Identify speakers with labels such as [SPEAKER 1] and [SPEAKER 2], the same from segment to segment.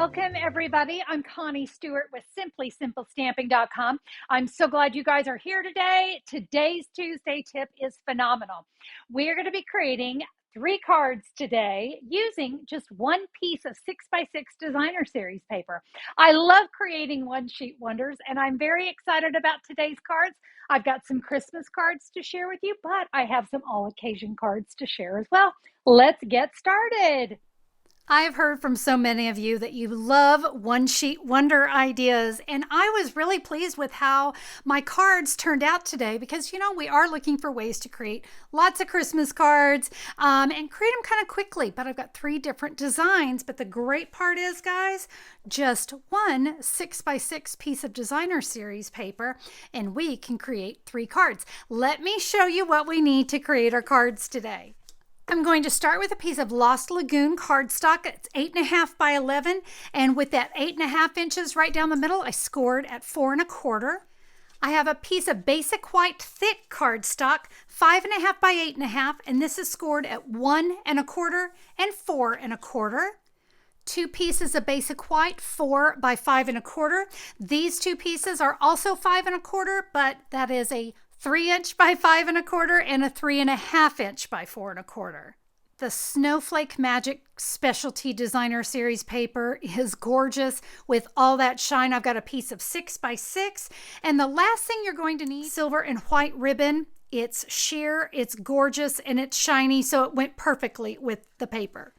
[SPEAKER 1] Welcome, everybody. I'm Connie Stewart with SimplySimpleStamping.com. I'm so glad you guys are here today. Today's Tuesday tip is phenomenal. We're going to be creating 3 cards today using just one piece of 6x6 designer series paper. I love creating one sheet wonders, and I'm very excited about today's cards. I've got some Christmas cards to share with you, but I have some all occasion cards to share as well. Let's get started.
[SPEAKER 2] I've heard from so many of you that you love one sheet wonder ideas, and I was really pleased with how my cards turned out today because, we are looking for ways to create lots of Christmas cards and create them kind of quickly. But I've got 3 different designs. But the great part is, guys, just one 6x6 piece of designer series paper, and we can create 3 cards. Let me show you what we need to create our cards today. I'm going to start with a piece of Lost Lagoon cardstock. It's 8.5 by 11, and with that 8.5 inches right down the middle, I scored at 4 1/4. I have a piece of basic white thick cardstock, 5.5 by 8.5, and this is scored at 1 1/4 and 4 1/4. 2 pieces of basic white, 4 by 5 1/4. These 2 pieces are also 5 1/4, but that is a 3-inch by 5 1/4 and a 3.5-inch by 4 1/4. The Snowflake Magic Specialty Designer Series paper is gorgeous with all that shine. I've got a piece of 6x6, and the last thing you're going to need, silver and white ribbon. It's sheer, it's gorgeous, and it's shiny, so it went perfectly with the paper.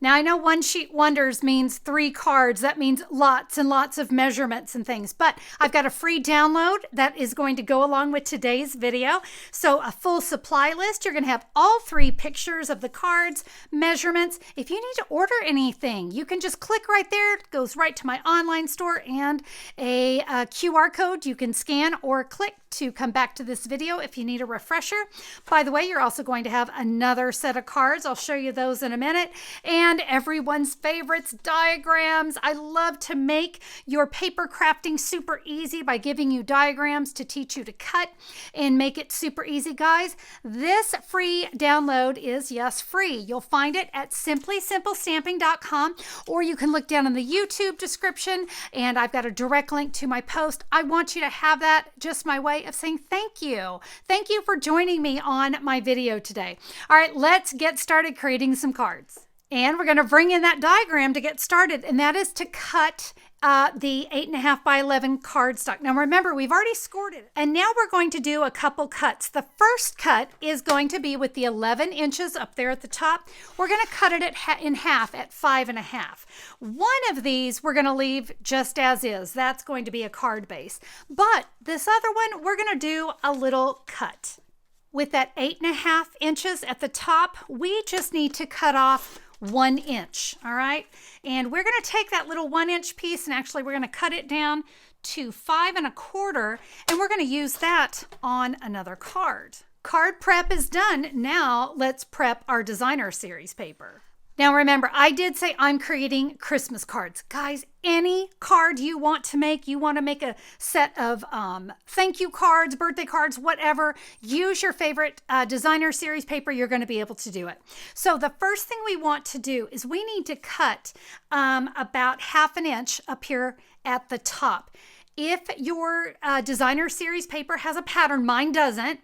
[SPEAKER 2] Now, I know one sheet wonders means 3 cards. That means lots and lots of measurements and things, but I've got a free download that is going to go along with today's video. So a full supply list. You're going to have all 3 pictures of the cards, measurements. If you need to order anything, you can just click right there. It goes right to my online store, and a QR code you can scan or click to come back to this video if you need a refresher. By the way, you're also going to have another set of cards. I'll show you those in a minute. And everyone's favorites, diagrams. I love to make your paper crafting super easy by giving you diagrams to teach you to cut and make it super easy, guys. This free download is, yes, free. You'll find it at SimplySimpleStamping.com, or you can look down in the YouTube description, and I've got a direct link to my post. I want you to have that, just my way of saying thank you. Thank you for joining me on my video today. All right, let's get started creating some cards. And we're going to bring in that diagram to get started, and that is to cut the 8.5 by 11 cardstock. Now remember, we've already scored it, and now we're going to do a couple cuts. The first cut is going to be with the 11 inches up there at the top. We're going to cut it in half at 5 1/2. One of these we're going to leave just as is. That's going to be a card base. But this other one, we're going to do a little cut. With that 8.5 inches at the top, we just need to cut off 1 inch, all right? And we're going to take that little 1-inch piece, and actually we're going to cut it down to 5 1/4, and we're going to use that on another card. Card prep is done. Now let's prep our designer series paper. Now remember, I did say I'm creating Christmas cards. Guys, any card you want to make a set of thank you cards, birthday cards, whatever, use your favorite designer series paper. You're going to be able to do it. So the first thing we want to do is we need to cut about 1/2 inch up here at the top. If your designer series paper has a pattern, mine doesn't,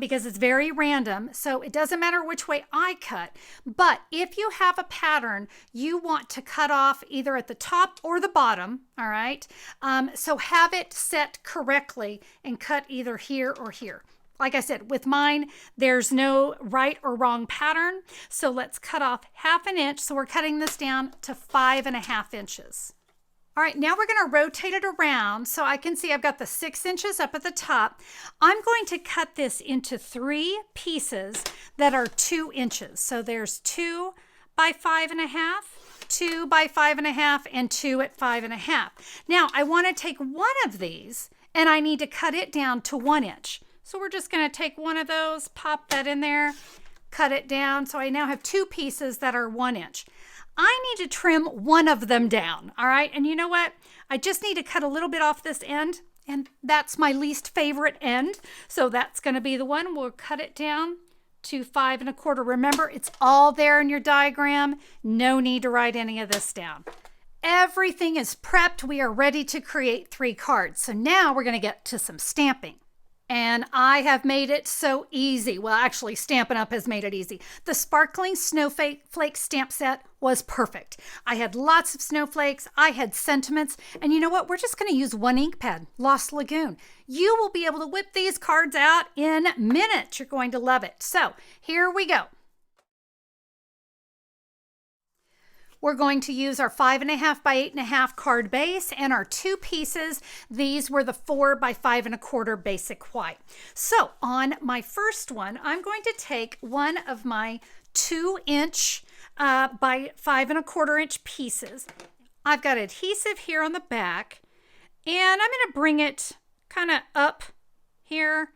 [SPEAKER 2] because it's very random, so it doesn't matter which way I cut. But if you have a pattern, you want to cut off either at the top or the bottom, all right? So have it set correctly and cut either here or here. Like I said, with mine, there's no right or wrong pattern, so let's cut off 1/2 inch. So we're cutting this down to 5 1/2 inches. All right, now we're going to rotate it around so I can see I've got the 6 inches up at the top. I'm going to cut this into 3 pieces that are 2 inches. So there's 2 by 5 1/2, 2 by 5 1/2, and 2 at 5 1/2. Now I want to take one of these, and I need to cut it down to 1 inch. So we're just going to take one of those, pop that in there, cut it down. So I now have 2 pieces that are 1 inch. I need to trim one of them down, all right? And you know what? I just need to cut a little bit off this end, and that's my least favorite end. So that's going to be the one. We'll cut it down to 5 1/4. Remember, it's all there in your diagram. No need to write any of this down. everything is prepped. We are ready to create 3 cards. So now we're going to get to some stamping. And I have made it so easy. Well, actually, Stampin' Up! Has made it easy. The Sparkling Snowflake stamp set was perfect. I had lots of snowflakes. I had sentiments. And you know what? We're just going to use 1 ink pad, Lost Lagoon. You will be able to whip these cards out in minutes. You're going to love it. So here we go. We're going to use our 5.5 by 8.5 card base and our 2 pieces. These were the 4 by 5.25 basic white. So on my first one, I'm going to take one of my 2-inch by 5.25-inch pieces. I've got adhesive here on the back, and I'm going to bring it kind of up here.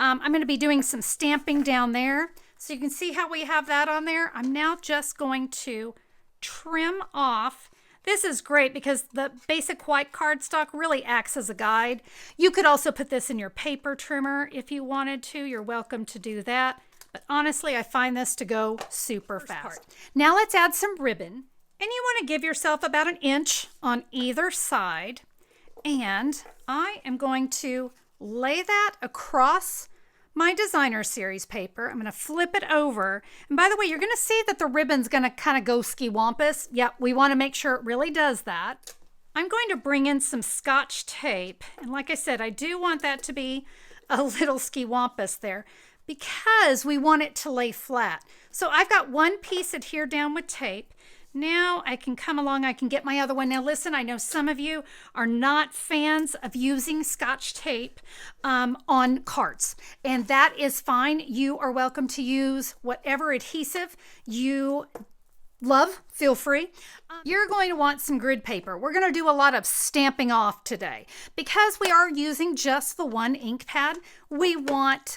[SPEAKER 2] I'm going to be doing some stamping down there. So you can see how we have that on there. I'm now just going to trim off. This is great because the basic white cardstock really acts as a guide. You could also put this in your paper trimmer if you wanted to. You're welcome to do that. But honestly, I find this to go super fast. Now let's add some ribbon. And you want to give yourself about 1 inch on either side. And I am going to lay that across my designer series paper. I'm going to flip it over. And by the way, you're going to see that the ribbon's going to kind of go ski-wampus. Yep, we want to make sure it really does that. I'm going to bring in some Scotch tape. And like I said, I do want that to be a little ski-wampus there because we want it to lay flat. So I've got one piece adhered down with tape. Now I can come along, I can get my other one. Now listen, I know some of you are not fans of using Scotch tape on cards, and that is fine. You are welcome to use whatever adhesive you love, feel free. You're going to want some grid paper. We're going to do a lot of stamping off today. Because we are using just the 1 ink pad, we want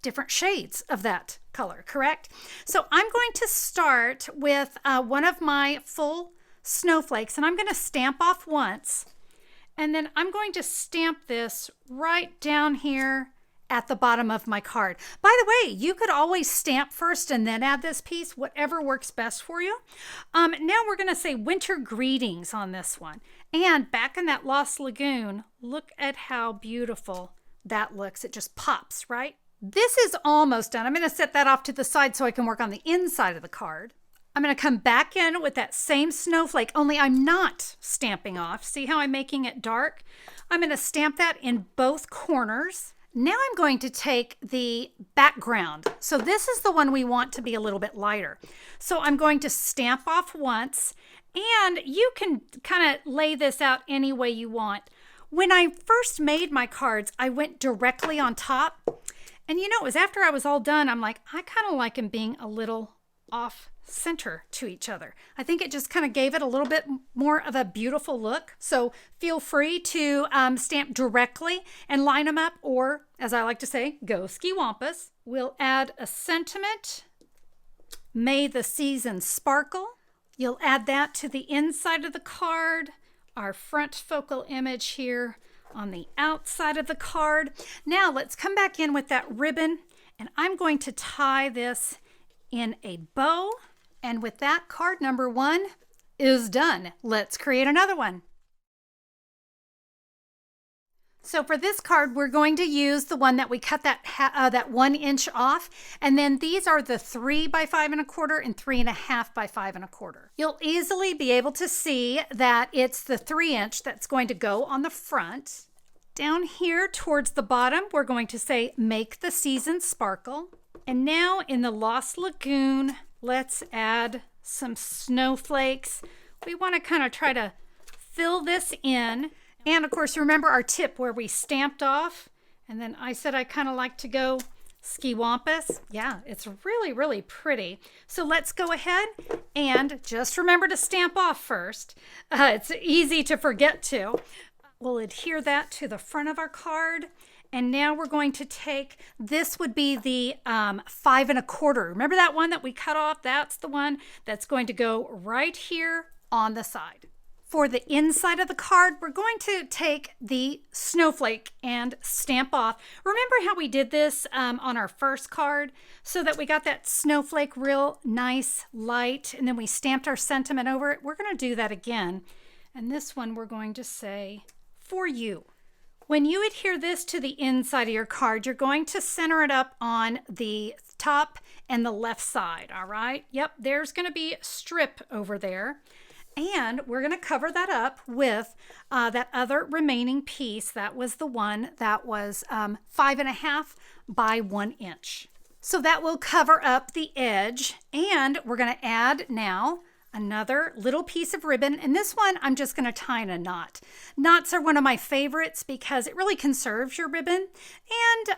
[SPEAKER 2] different shades of that color, correct? So I'm going to start with one of my full snowflakes, and I'm going to stamp off once, and then I'm going to stamp this right down here at the bottom of my card. By the way, you could always stamp first and then add this piece, whatever works best for you. Now we're going to say winter greetings on this one. And back in that Lost Lagoon, look at how beautiful that looks. It just pops, right? This is almost done. I'm going to set that off to the side so I can work on the inside of the card. I'm going to come back in with that same snowflake, only I'm not stamping off. See how I'm making it dark? I'm going to stamp that in both corners. Now I'm going to take the background. So this is the one we want to be a little bit lighter. So I'm going to stamp off once, and you can kind of lay this out any way you want. When I first made my cards, I went directly on top. And you know, it was after I was all done, I'm like, I kind of like them being a little off center to each other. I think it just kind of gave it a little bit more of a beautiful look. So feel free to stamp directly and line them up, or as I like to say, go ski-wampus. We'll add a sentiment. May the season sparkle. You'll add that to the inside of the card. Our front focal image here on the outside of the card. Now let's come back in with that ribbon, and I'm going to tie this in a bow. And with that, card number 1 is done. Let's create another one. So for this card, we're going to use the one that we cut that 1 inch off. And then these are the 3 by 5.25 and 3.5 by 5.25. You'll easily be able to see that it's the 3 inch that's going to go on the front. Down here towards the bottom, we're going to say, make the season sparkle. And now in the Lost Lagoon, let's add some snowflakes. We want to kind of try to fill this in. And of course, remember our tip where we stamped off, and then I said I kind of like to go ski-wampus. Yeah, it's really, really pretty. So let's go ahead and just remember to stamp off first. It's easy to forget to. We'll adhere that to the front of our card. And now we're going to take, this would be the 5.25. Remember that one that we cut off? That's the one that's going to go right here on the side. For the inside of the card, we're going to take the snowflake and stamp off. Remember how we did this on our first card so that we got that snowflake real nice, light, and then we stamped our sentiment over it? We're going to do that again. And this one we're going to say, for you. When you adhere this to the inside of your card, you're going to center it up on the top and the left side, all right? Yep, there's going to be a strip over there. And we're going to cover that up with that other remaining piece. That was the one that was 5.5 by 1 inch. So that will cover up the edge. And we're going to add now another little piece of ribbon, and this one I'm just going to tie in a knot. Knots are one of my favorites because it really conserves your ribbon,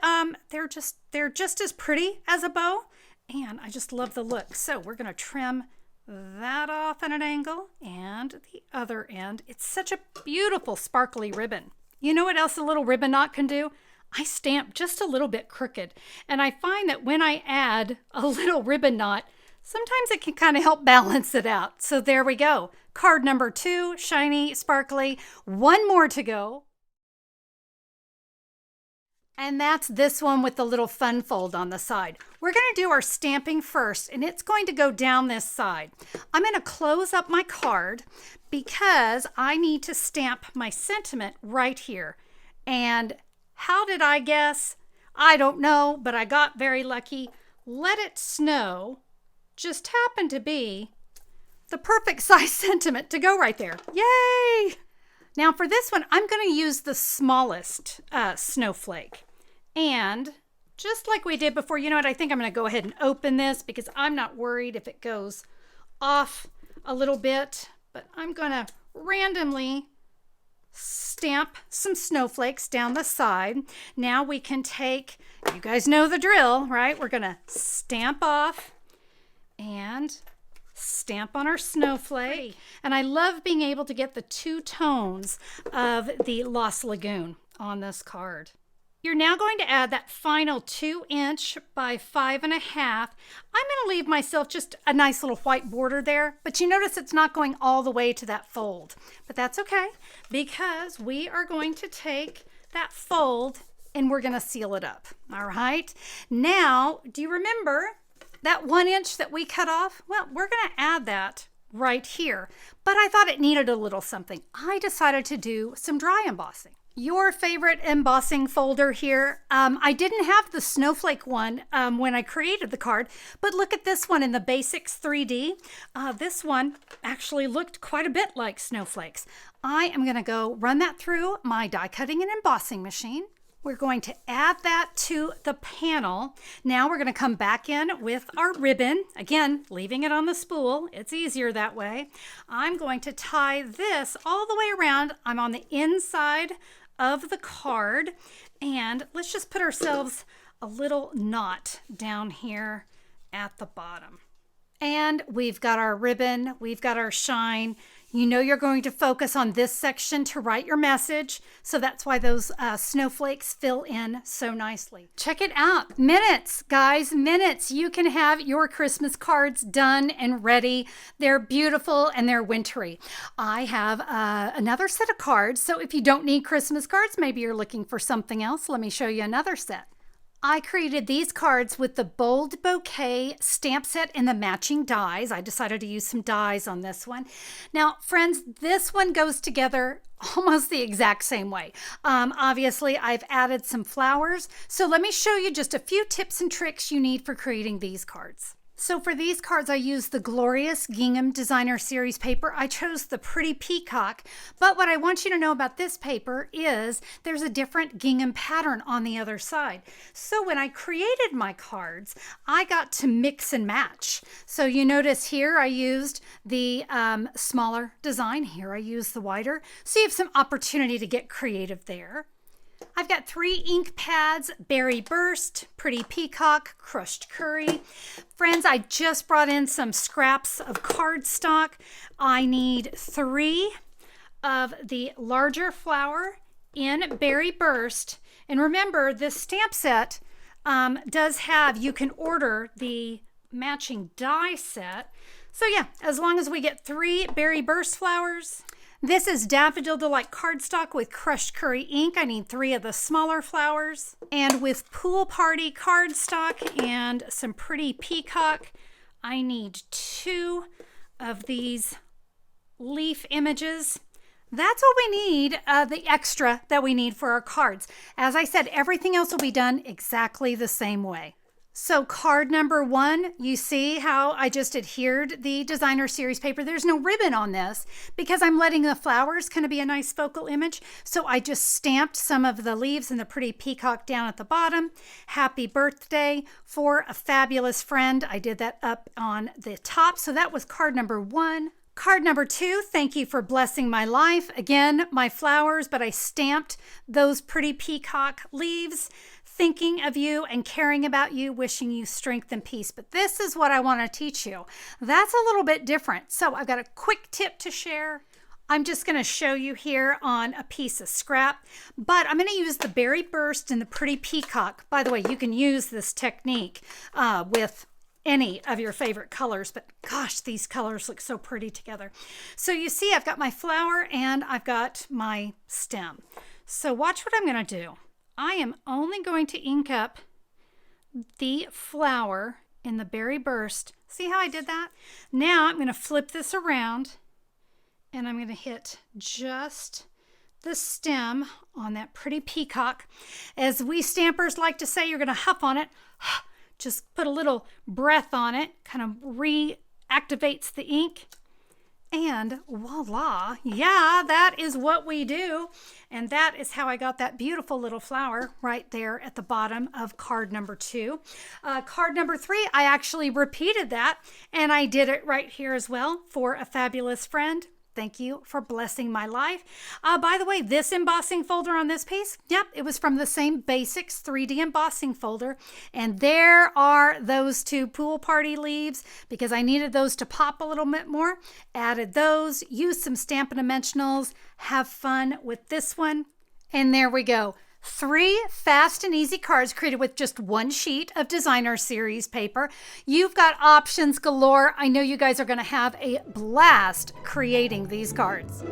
[SPEAKER 2] and they're just as pretty as a bow, and I just love the look. So we're going to trim that off at an angle and the other end. It's such a beautiful sparkly ribbon. You know what else a little ribbon knot can do? I stamp just a little bit crooked, and I find that when I add a little ribbon knot, sometimes it can kind of help balance it out. So there we go. Card number 2, shiny, sparkly. One more to go. And that's this one with the little fun fold on the side. We're going to do our stamping first, and it's going to go down this side. I'm going to close up my card because I need to stamp my sentiment right here. And how did I guess? I don't know, but I got very lucky. Let it snow just happened to be the perfect size sentiment to go right there. Yay! Now for this one, I'm going to use the smallest snowflake. And just like we did before, you know what? I think I'm going to go ahead and open this because I'm not worried if it goes off a little bit. But I'm going to randomly stamp some snowflakes down the side. Now we can take, you guys know the drill, right? We're going to stamp off and stamp on our snowflake. And I love being able to get the 2 tones of the Lost Lagoon on this card. You're now going to add that final 2 inch by 5.5. I'm going to leave myself just a nice little white border there, but you notice it's not going all the way to that fold. But that's okay because we are going to take that fold and we're going to seal it up. All right. Now, do you remember that 1 inch that we cut off? Well, we're going to add that right here, but I thought it needed a little something. I decided to do some dry embossing. Your favorite embossing folder here. I didn't have the snowflake one when I created the card, but look at this one in the Basics 3D. This one actually looked quite a bit like snowflakes. I am going to go run that through my die cutting and embossing machine. We're going to add that to the panel. Now we're going to come back in with our ribbon. Again, leaving it on the spool. It's easier that way. I'm going to tie this all the way around. I'm on the inside of the card. And let's just put ourselves a little knot down here at the bottom. And we've got our ribbon. We've got our shine. You know you're going to focus on this section to write your message, so that's why those snowflakes fill in so nicely. Check it out. Minutes, guys, minutes. You can have your Christmas cards done and ready. They're beautiful and they're wintry. I have another set of cards, so if you don't need Christmas cards, maybe you're looking for something else, let me show you another set. I created these cards with the Bold Bouquet stamp set and the matching dies. I decided to use some dies on this one. Now, friends, this one goes together almost the exact same way. Obviously, I've added some flowers. So let me show you just a few tips and tricks you need for creating these cards. So for these cards, I used the Glorious Gingham Designer Series paper. I chose the Pretty Peacock, but what I want you to know about this paper is there's a different gingham pattern on the other side. So when I created my cards, I got to mix and match. So you notice here I used the smaller design. Here I used the wider. So you have some opportunity to get creative there. I've got 3 ink pads, Berry Burst, Pretty Peacock, Crushed Curry. Friends, I just brought in some scraps of cardstock. I need 3 of the larger flower in Berry Burst. And remember, this stamp set does have, you can order the matching die set. So yeah, as long as we get 3 Berry Burst flowers. This is Daffodil Delight cardstock with Crushed Curry ink. I need 3 of the smaller flowers. And with Pool Party cardstock and some Pretty Peacock, I need 2 of these leaf images. That's what we need, the extra that we need for our cards. As I said, everything else will be done exactly the same way. So card number 1, you see how I just adhered the designer series paper. There's no ribbon on this because I'm letting the flowers kind of be a nice focal image. So I just stamped some of the leaves and the pretty peacock down at the bottom. Happy birthday for a fabulous friend. I did that up on the top. So that was card number 1. Card number 2, thank you for blessing my life. Again, my flowers, but I stamped those pretty peacock leaves, thinking of you and caring about you, wishing you strength and peace. But this is what I want to teach you. That's a little bit different. So I've got a quick tip to share. I'm just going to show you here on a piece of scrap, but I'm going to use the berry burst and the pretty peacock. By the way, you can use this technique with any of your favorite colors, but gosh, these colors look so pretty together. So you see, I've got my flower and I've got my stem. So watch what I'm going to do. I am only going to ink up the flower in the berry burst. See how I did that? Now I'm going to flip this around and I'm going to hit just the stem on that pretty peacock. As we stampers like to say, you're going to huff on it. Just put a little breath on it, kind of reactivates the ink, and voila, yeah, that is what we do. And that is how I got that beautiful little flower right there at the bottom of card number 2. Card number 3, I actually repeated that, and I did it right here as well for a fabulous friend. Thank you for blessing my life. By the way, this embossing folder on this piece, yep, it was from the same Basics 3D embossing folder. And there are those 2 pool party leaves because I needed those to pop a little bit more. Added those, used some Stampin' Dimensionals, have fun with this one. And there we go. 3 fast and easy cards created with just 1 sheet of designer series paper. You've got options galore. I know you guys are going to have a blast creating these cards.